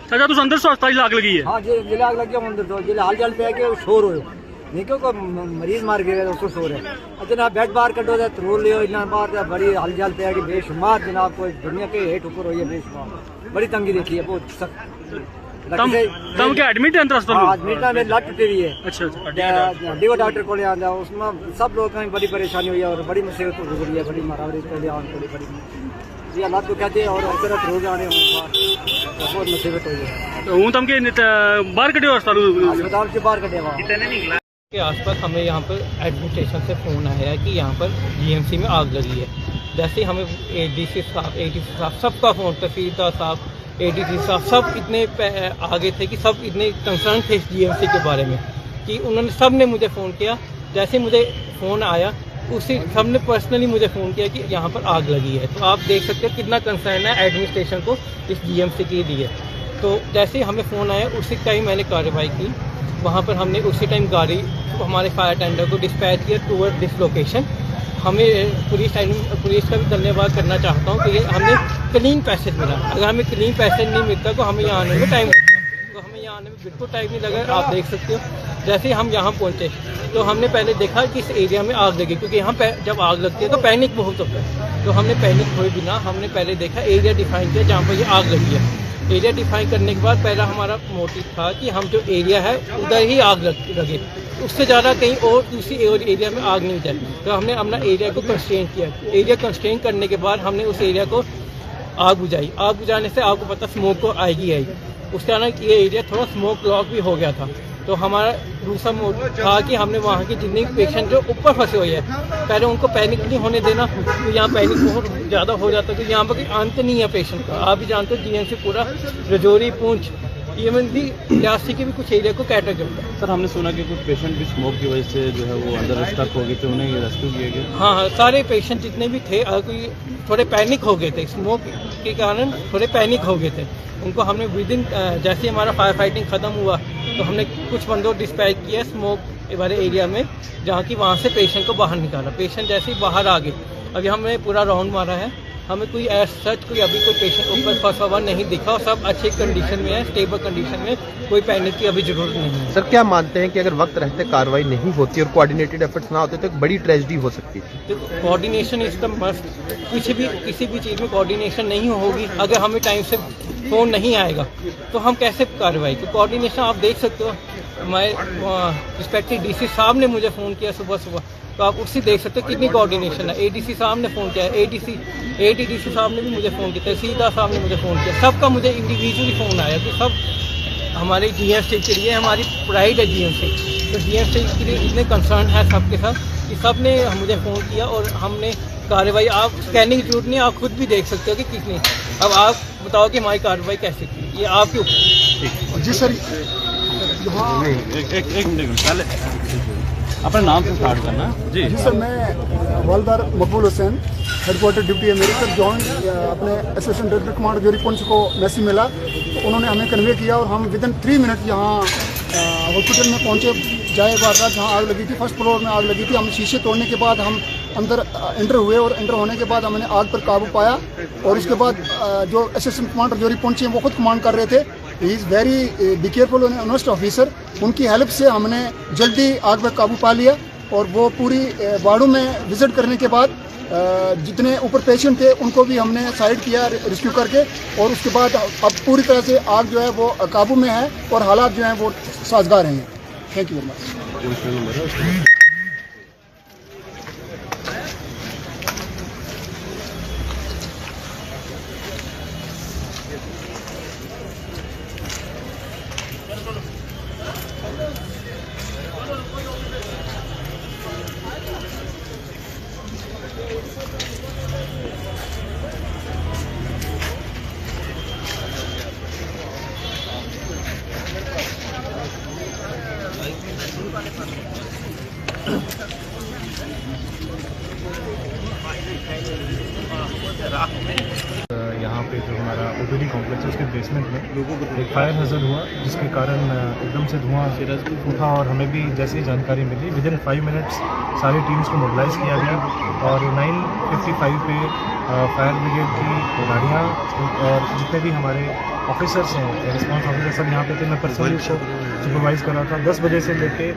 चाचा तुस अंदर अस्पताल च आग लगी है? हाँ जी, जिले आग लग गया अंदर तो जिले हाल चाल पे है कि शोर हो नहीं क्यों मरीज मार गया उसको शोर है। जनाब बेड बाहर कटो तरोल लियो इतना बाहर बड़ी हाल चाल पे है कि बेशुमार जनाब कोई दुनिया के हेठ ऊपर हुई है बेशुमार बड़ी तंगी देखी है बहुत सख्त। तम क्या एडमिट है अंदर अस्पताल? एडमिट में लत टूटी हुई है। अच्छा हड्डी को डॉक्टर को ले आंदा उसमें सब लोग कहीं बड़ी परेशानी हुई है और बड़ी मुसीबत गुजरी है बड़ी मारावरी पहले आन पड़ी बड़ी ये हालात को कहते हैं और अक्सर रोज आने बहुत मुसीबत हुई है। तो हूँ तम के बाहर कटे अस्पताल से बाहर कटे के आसपास हमें यहाँ पर एडमिनिस्ट्रेशन से फ़ोन आया है कि यहाँ पर जीएमसी में आग लगी है। जैसे हमें डीसी साहब एडीसी साहब सबका फ़ोन तहसीलदार साहब एडीसी साहब सब इतने आगे थे कि सब इतने कंसर्न थे इस जीएमसी के बारे में कि उन्होंने सब ने मुझे फ़ोन किया। जैसे मुझे फ़ोन आया उसी सब ने पर्सनली मुझे फ़ोन किया कि यहाँ पर आग लगी है। तो आप देख सकते हो कितना कंसर्न है एडमिनिस्ट्रेशन को इस जीएमसी के लिए। तो जैसे हमें फ़ोन आया उसी टाइम मैंने कार्रवाई की। वहाँ पर हमने उसी टाइम गाड़ी हमारे फायर टेंडर को डिस्पैच किया टूवर्ड दिस लोकेशन। हमें पुलिस का भी धन्यवाद करना चाहता हूँ कि ये हमें क्लीन पैसेज मिला। अगर हमें क्लीन पैसेज नहीं मिलता तो हमें यहाँ आने में टाइम लगता। तो हमें यहाँ आने में बिल्कुल टाइम नहीं लगा। आप देख सकते हो जैसे हम यहाँ पहुँचे तो हमने पहले देखा कि इस एरिया में आग लगी क्योंकि यहाँ जब आग लगती है तो पैनिक बहुत होता है। तो हमने पैनिक हुए बिना हमने पहले देखा एरिया डिफाइन किया जहाँ पर ये आग लगी है। एरिया डिफाइन करने के बाद पहला हमारा मोटिव था कि हम जो एरिया है उधर ही आग लगे, उससे ज़्यादा कहीं और दूसरी एरिया में आग नहीं जाए। तो हमने अपना एरिया को कंस्ट्रेन किया। एरिया कंस्ट्रेन करने के बाद हमने उस एरिया को आग बुझाई। आग बुझाने से आपको पता स्मोक को आएगी। उसके कारण ये एरिया थोड़ा स्मोक लॉक भी हो गया था। तो हमारा दूसरा मोटिव था कि हमने वहाँ के जितने पेशेंट जो ऊपर फंसे हुए हैं पहले उनको पैनिक नहीं होने देना। तो यहाँ पैनिक बहुत ज़्यादा हो जाता है। तो यहाँ पर अंत नहीं है पेशेंट का। आप भी जानते हो जीएमसी पूरा रजौरी पूंछ इवन भी रियासी के भी कुछ एरिया को कैटर करता है। सर हमने सुना कि कुछ पेशेंट भी स्मोक की वजह से जो है वो अंदर स्टक हो गए थे, उन्हें रेस्क्यू किया गया। हाँ, सारे पेशेंट जितने भी थे कोई थोड़े पैनिक हो गए थे, स्मोक के कारण थोड़े पैनिक हो गए थे। उनको हमने विदिन जैसे हमारा फायर फाइटिंग ख़त्म हुआ तो हमने कुछ बंदों डिस्पैच किया स्मोक वाले एरिया में जहाँ की वहाँ से पेशेंट को बाहर निकाला। पेशेंट जैसे ही बाहर आ गए अभी हमने पूरा राउंड मारा है। हमें कोई सच कोई अभी कोई पेशेंट ऊपर फंसा हुआ नहीं दिखा और सब अच्छी कंडीशन में है, स्टेबल कंडीशन में। कोई पैनिक की अभी जरूरत नहीं है। सर क्या मानते हैं कि अगर वक्त रहते कार्रवाई नहीं होती और कोऑर्डिनेटेड एफर्ट्स ना होते तो एक बड़ी ट्रेजेडी हो सकती थी? तो कोऑर्डिनेशन इज द मस्ट। किसी भी चीज़ में कोऑर्डिनेशन नहीं होगी अगर हमें टाइम से फ़ोन नहीं आएगा तो हम कैसे कार्रवाई। तो कोऑर्डिनेशन आप देख सकते हो। हमारे रिस्पेक्टिव डीसी साहब ने मुझे फ़ोन किया सुबह तो आप उससे देख सकते हो कितनी कोऑर्डिनेशन है। एडीसी साहब ने फ़ोन किया, एडीसी साहब ने भी मुझे फ़ोन किया, तहसीलदार साहब ने मुझे फ़ोन किया। सबका मुझे इंडिविजुअली फ़ोन आया कि सब हमारे जीएमसी के लिए हमारी प्राइड है जीएमसी। तो जीएमसी के लिए इतने कंसर्न है सबके साथ कि सब ने मुझे फ़ोन किया और हमने कार्रवाई आप कहने की जरूरत नहीं, आप खुद भी देख सकते हो कि कितनी। अब आप बताओ कि हमारी कार्रवाई कैसे की, ये आपके ऊपर। जी सर, एक मिनट पहले अपना नाम से स्टार्ट करना। जी सर, मैं हवलदार मकबूल हुसैन, हेडक्वार्टर ड्यूटी है मेरी सर। जॉइंट अपने असिस्टेंट डायरेक्टर कमांडर जोरी पुंछ को मैसेज मिला तो उन्होंने हमें कन्वे किया और हम विदिन 3 मिनट यहाँ हॉस्पिटल में पहुँचे। जाए वारदात जहाँ आग लगी थी, फर्स्ट फ्लोर में आग लगी थी। हम शीशे तोड़ने के बाद हम अंदर एंटर हुए और एंटर होने के बाद हमने आग पर काबू पाया। और उसके बाद जो असिस्टेंट कमांडर जोरी पुंछ हैं वो खुद कमांड कर रहे थे। He is very be careful honest officer. उनकी हेल्प से हमने जल्दी आग पर काबू पा लिया और वो पूरी वार्डों में विजिट करने के बाद जितने ऊपर पेशेंट थे उनको भी हमने साइड किया रेस्क्यू करके। और उसके बाद अब पूरी तरह से आग जो है वो काबू में है और हालात जो हैं वो साजगार हैं। Thank you very much. यहाँ पे जो हमारा ओपीडी कॉम्प्लेक्स है उसके बेसमेंट में एक फायर हैज़र्ड हुआ जिसके कारण एकदम से धुआं उठा और हमें भी जैसे ही जानकारी मिली विदिन 5 मिनट्स सारी टीम्स को मोबिलाइज़ किया गया और 9:55 पे फायर ब्रिगेड की गाड़ियाँ और जितने भी हमारे ऑफिसर्स हैं, रिस्पॉन्स ऑफिसर सब यहाँ पे थे। मैं पर्सनली उसको सुपरवाइज कर रहा था। 10 बजे से लेके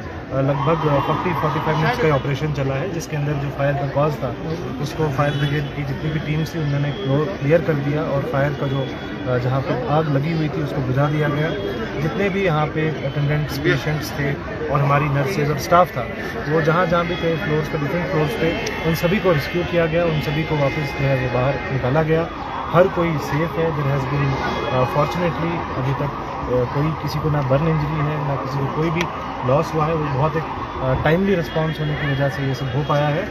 लगभग 40-45 मिनट्स का ऑपरेशन चला है, जिसके अंदर जो फायर का कॉज था उसको फायर ब्रिगेड की जितनी भी टीम्स थी उन्होंने क्लियर कर दिया और फायर का जो जहाँ पे आग लगी हुई थी उसको बुझा दिया गया। जितने भी यहाँ पे अटेंडेंट्स, पेशेंट्स थे और हमारी नर्सेज और स्टाफ था, वो जहाँ भी थे फ्लोर्स पे, डिफरेंट फ्लोर्स पे, उन सभी को रेस्क्यू किया गया, उन सभी को वापस जो है वो बाहर निकाला गया। हर कोई सेफ है। देयर हैज़ बीन फॉर्चुनेटली अभी तक कोई किसी को ना बर्न इंजरी है, ना किसी को कोई भी लॉस हुआ है। वो बहुत एक टाइमली रिस्पांस होने की वजह से ये सब हो पाया है।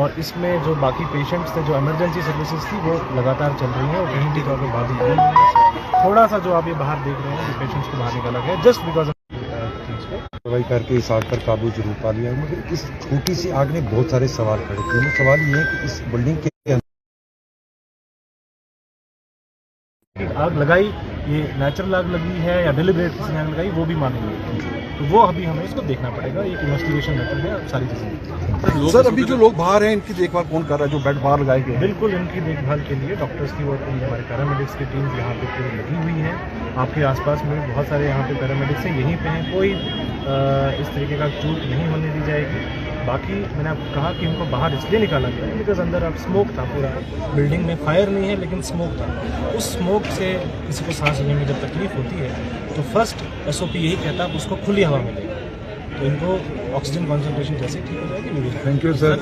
और इसमें जो बाकी पेशेंट्स थे, जो इमरजेंसी सर्विसेज थी, वो लगातार चल रही हैं और कहीं भी जाकर बाधित नहीं है। थोड़ा सा जो आप ये बाहर देख रहे हैं, पेशेंट्स को बाहर निकाला गया जस्ट बिकॉज कार्रवाई करके इस आग पर काबू जरूर पा लिया, मगर इस छोटी सी आग ने बहुत सारे सवाल खड़े किए। सवाल ये है कि इस बिल्डिंग के आग लगाई, ये नेचुरल आग लगी है या डिलिबरेट किसी ने आग लगाई, वो भी मानेंगे। तो वो अभी हमें इसको देखना पड़ेगा। ये इन्वेस्टिगेशन मेथड है, सारी चीज़ें। सर, अभी जो लोग बाहर हैं इनकी देखभाल कौन कर रहा है, जो बेड बाहर लगाए गए? बिल्कुल, इनकी देखभाल के लिए डॉक्टर्स की और हमारे पैरामेडिक्स की टीम यहाँ पे पूरी लगी हुई है। आपके आसपास में भी बहुत सारे यहाँ पे पैरामेडिक्स हैं, यहीं पे हैं। कोई इस तरीके का चूक नहीं होने दी जाएगी। बाकी मैंने आपको कहा कि इनको बाहर इसलिए निकाला गया है बिकॉज अंदर अब स्मोक था, पूरा बिल्डिंग में फायर नहीं है लेकिन स्मोक था। उस स्मोक से किसी को सांस लेने में जब तकलीफ होती है तो फर्स्ट SOP यही कहता है उसको खुली हवा मिले, तो इनको ऑक्सीजन कॉन्सेंट्रेशन जैसे ठीक हो जाएगी। Thank you sir.